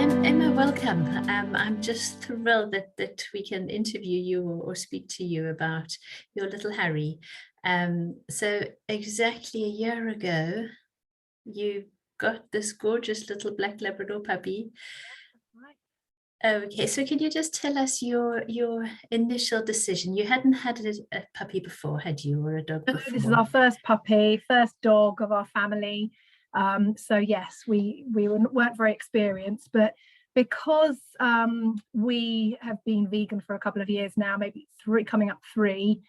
Emma, welcome. I'm just thrilled that we can interview you or speak to you about your little Harry. So exactly a year ago, you got this gorgeous little black Labrador puppy. Okay, so can you just tell us your initial decision? You hadn't had a puppy before, had you, or a dog before? This is our first puppy, first dog of our family. So yes, we weren't very experienced, but because we have been vegan for a couple of years now, maybe coming up three,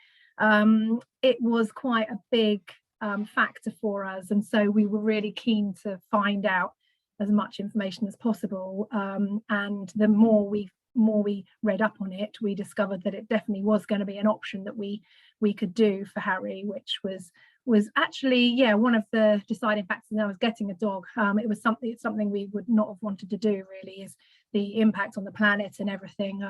it was quite a big factor for us, and so we were really keen to find out as much information as possible. And the more we read up on it, we discovered that it definitely was going to be an option that we could do for Harry, which was actually one of the deciding factors in us getting a dog. It was something we would not have wanted to do, really, is the impact on the planet and everything,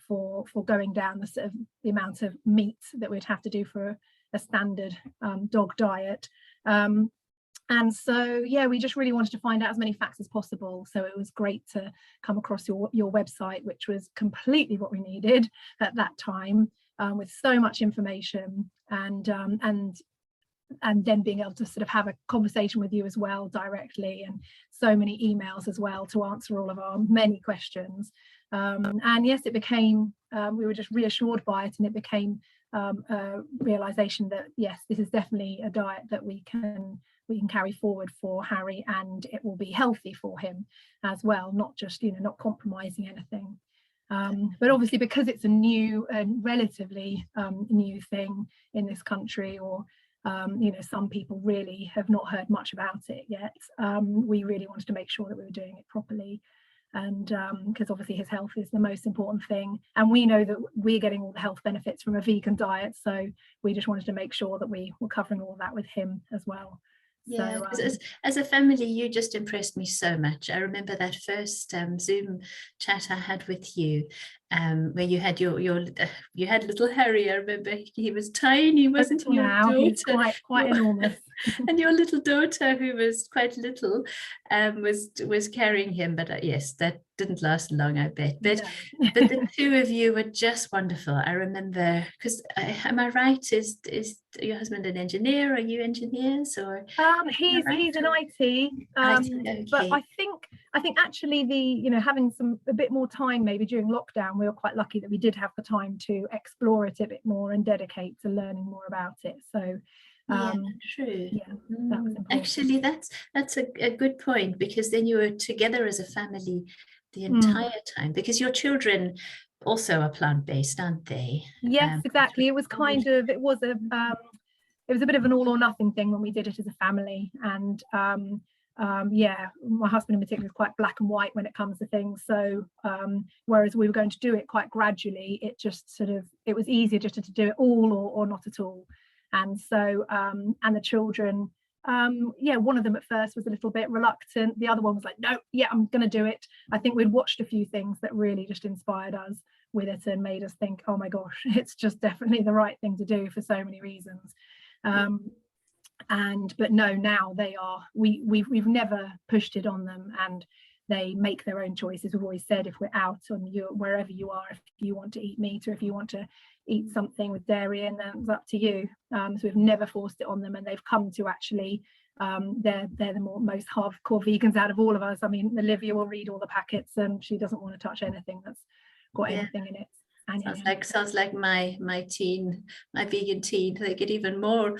for going down the amount of meat that we'd have to do for a standard dog diet. And so we just really wanted to find out as many facts as possible. So it was great to come across your website, which was completely what we needed at that time, with so much information, and then being able to sort of have a conversation with you as well directly, and so many emails as well to answer all of our many questions. And yes, it became, we were just reassured by it, and it became a realization that yes, this is definitely a diet that we can carry forward for Harry, and it will be healthy for him as well, not just not compromising anything. But obviously, because it's a new and relatively new thing in this country, or some people really have not heard much about it yet, we really wanted to make sure that we were doing it properly. And because obviously his health is the most important thing, and we know that we're getting all the health benefits from a vegan diet, so we just wanted to make sure that we were covering all that with him as well. Yeah, so, as a family, you just impressed me so much. I remember that first Zoom chat I had with you, where you had you had little Harry. I remember he was tiny, wasn't he? Your daughter, he's quite enormous. And your little daughter, who was quite little, was carrying him. But yes, that didn't last long, I bet. But no. But the two of you were just wonderful. I remember, because am I right? Is your husband an engineer? Are you engineers, or? He's an IT, okay. But I think actually the having a bit more time maybe during lockdown, we were quite lucky that we did have the time to explore it a bit more and dedicate to learning more about it. So true. Yeah, that was important. Actually, that's a good point, because then you were together as a family the entire time, because your children also are plant-based, aren't they? Yes, exactly. It was it was a bit of an all or nothing thing when we did it as a family, and my husband in particular is quite black and white when it comes to things. So whereas we were going to do it quite gradually, it just it was easier just to do it all or not at all. And so and the children, one of them at first was a little bit reluctant. The other one was like, no, I'm going to do it. I think we'd watched a few things that really just inspired us with it and made us think, oh my gosh, it's just definitely the right thing to do for so many reasons. But no, now they are, we've never pushed it on them, and they make their own choices. We've always said, if we're out on wherever you are, if you want to eat meat or if you want to eat something with dairy, and that's up to you. So we've never forced it on them, and they've come to actually they're the most hardcore vegans out of all of us. I mean, Olivia will read all the packets, and she doesn't want to touch anything that's got anything in it. Sounds like my vegan teen. They get even more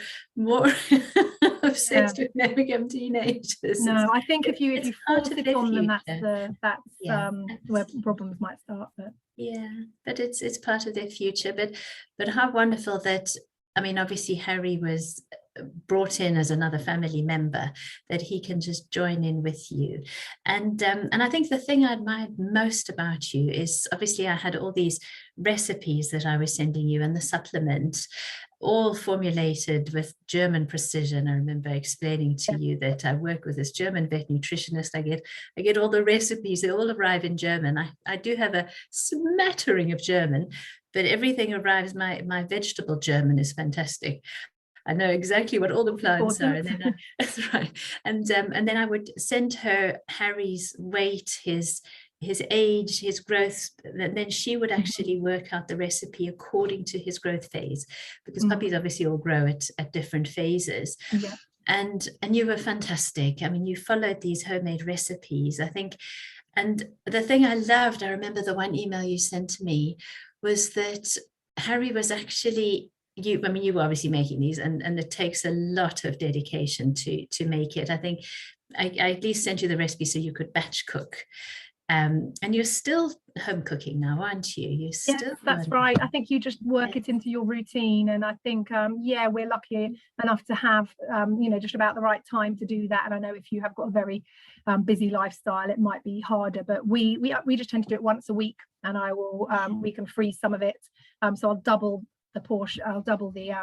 obsessed with when they become teenagers. No, I think if you force it on them, that's where problems might start. But but it's part of their future. But how wonderful that, I mean, obviously Harry was brought in as another family member, that he can just join in with you. And I think the thing I admired most about you is, obviously I had all these recipes that I was sending you, and the supplement, all formulated with German precision. I remember explaining to you that I work with this German vet nutritionist. I get all the recipes, they all arrive in German. I do have a smattering of German, but everything arrives, my vegetable German is fantastic. I know exactly what all the plants are. And then that's right. And then I would send her Harry's weight, his age, his growth, and then she would actually work out the recipe according to his growth phase, because puppies obviously all grow at different phases. Yeah. And you were fantastic. I mean, you followed these homemade recipes, I think. And the thing I loved, I remember the one email you sent to me, was that Harry was actually, you were obviously making these, and it takes a lot of dedication to make it. I think I at least sent you the recipe so you could batch cook. And you're still home cooking now, aren't you? You still. Yes, that's right. I think you just work it into your routine, and I think yeah, we're lucky enough to have just about the right time to do that. And I know if you have got a very busy lifestyle, it might be harder, but we just tend to do it once a week, and I will we can freeze some of it, so I'll double the portion, I'll double the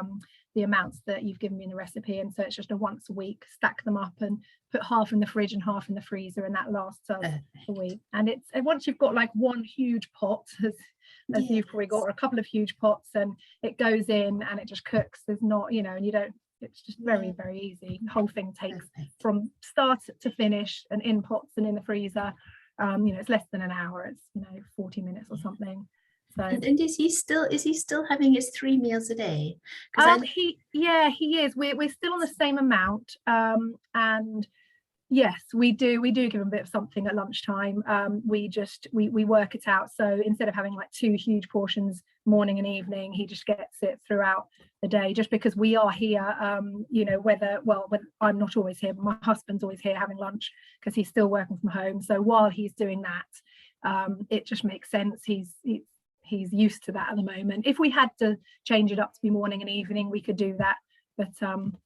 amounts that you've given me in the recipe, and so it's just a once a week, stack them up and put half in the fridge and half in the freezer, and that lasts us a week. And it's, once you've got like one huge pot, as you've probably got, or a couple of huge pots, and it goes in and it just cooks. There's not, and you don't, it's just very, very easy. The whole thing takes from start to finish, and in pots and in the freezer, it's less than an hour. It's 40 minutes or something. So, and is he still having his 3 meals a day? He is. We're still on the same amount, and yes, we do give him a bit of something at lunchtime. We work it out, so instead of having like 2 huge portions morning and evening, he just gets it throughout the day, just because we are here, when I'm not always here, but my husband's always here having lunch because he's still working from home. So while he's doing that, it just makes sense. He's used to that at the moment. If we had to change it up to be morning and evening, we could do that, but and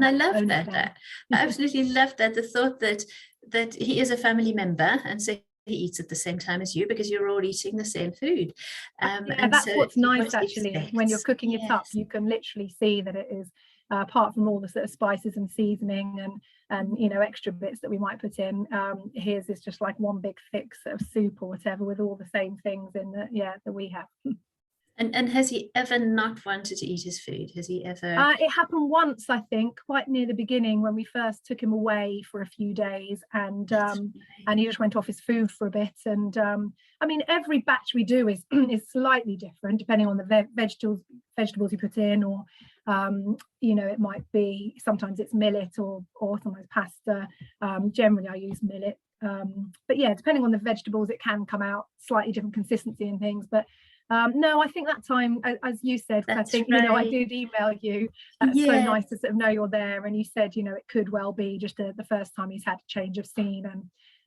I love that. I absolutely love that, the thought that he is a family member, and so he eats at the same time as you, because you're all eating the same food. And that's so what's nice, actually, when you're cooking it up, you can literally see that it is, apart from all the sort of spices and seasoning and extra bits that we might put in, his is just like one big thick sort of soup or whatever, with all the same things in that we have. And has he ever not wanted to eat his food? Has he ever? It happened once, I think, quite near the beginning, when we first took him away for a few days, and he just went off his food for a bit. And every batch we do is slightly different depending on the vegetables you put in, or it might be, sometimes it's millet or sometimes pasta. Generally I use millet, but yeah, depending on the vegetables, it can come out slightly different consistency and things. But no, I think that time, as you said, I think right. I did email you. That's so nice to sort of know you're there, and you said it could well be just the first time he's had a change of scene,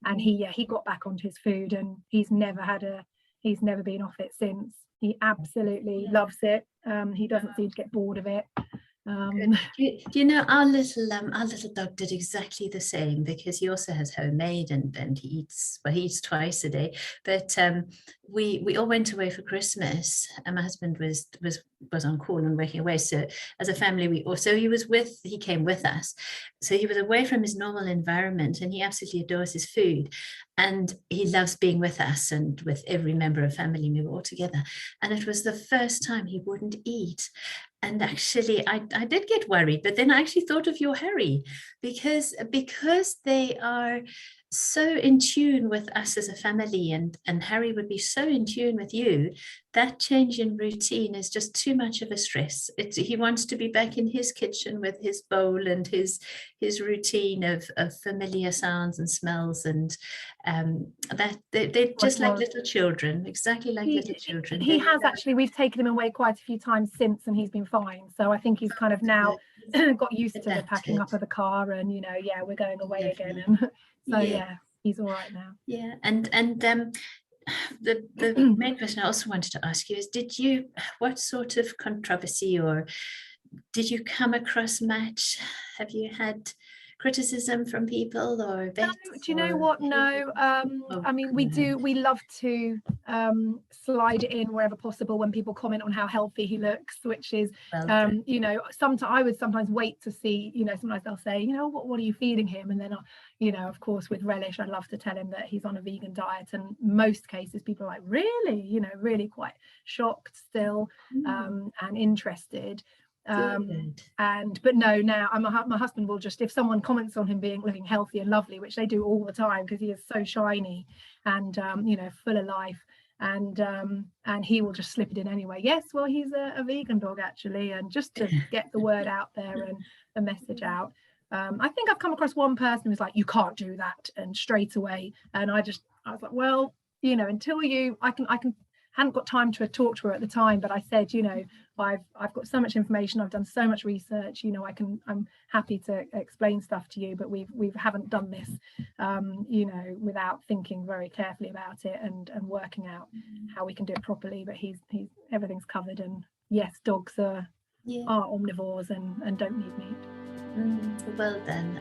and he got back onto his food, and he's never been off it since. He absolutely loves it. He doesn't seem to get bored of it. Our little dog did exactly the same, because he also has homemade, and he eats twice a day. But we all went away for Christmas, and my husband was on call and working away. So as a family, he came with us. So he was away from his normal environment, and he absolutely adores his food, and he loves being with us and with every member of family. We were all together, and it was the first time he wouldn't eat. And actually, I did get worried, but then I actually thought of your Harry, because they are so in tune with us as a family, and Harry would be so in tune with you. That change in routine is just too much of a stress. He wants to be back in his kitchen with his bowl and his routine of familiar sounds and smells, and that they're just like little children, exactly like little children. He has actually, we've taken him away quite a few times since, and he's been fine. So I think he's kind of now got used to the packing up of the car, and we're going away again, and so he's all right now. And the main question I also wanted to ask you is, what sort of controversy, or did you come across much? Have you had criticism from people, or vets? No, do you know what? No. We love to slide it in wherever possible when people comment on how healthy he looks, which is sometimes I would sometimes wait to see, sometimes they'll say, what are you feeding him? And then of course, with relish, I love to tell him that he's on a vegan diet, and most cases people are like, really, really quite shocked still, and interested. Good. But no, now my husband will just, if someone comments on him looking healthy and lovely, which they do all the time because he is so shiny and you know, full of life, and he will just slip it in anyway. Yes, well, he's a vegan dog actually, and just to get the word out there and the message out. I think I've come across one person who's like, you can't do that, and straight away, and I was like, well, you know, until I hadn't got time to talk to her at the time, but I said, you know, I've got so much information, I've done so much research, you know, I'm happy to explain stuff to you, but we haven't done this you know, without thinking very carefully about it and working out how we can do it properly. But he's everything's covered, and yes, dogs are omnivores and don't need meat. Well done.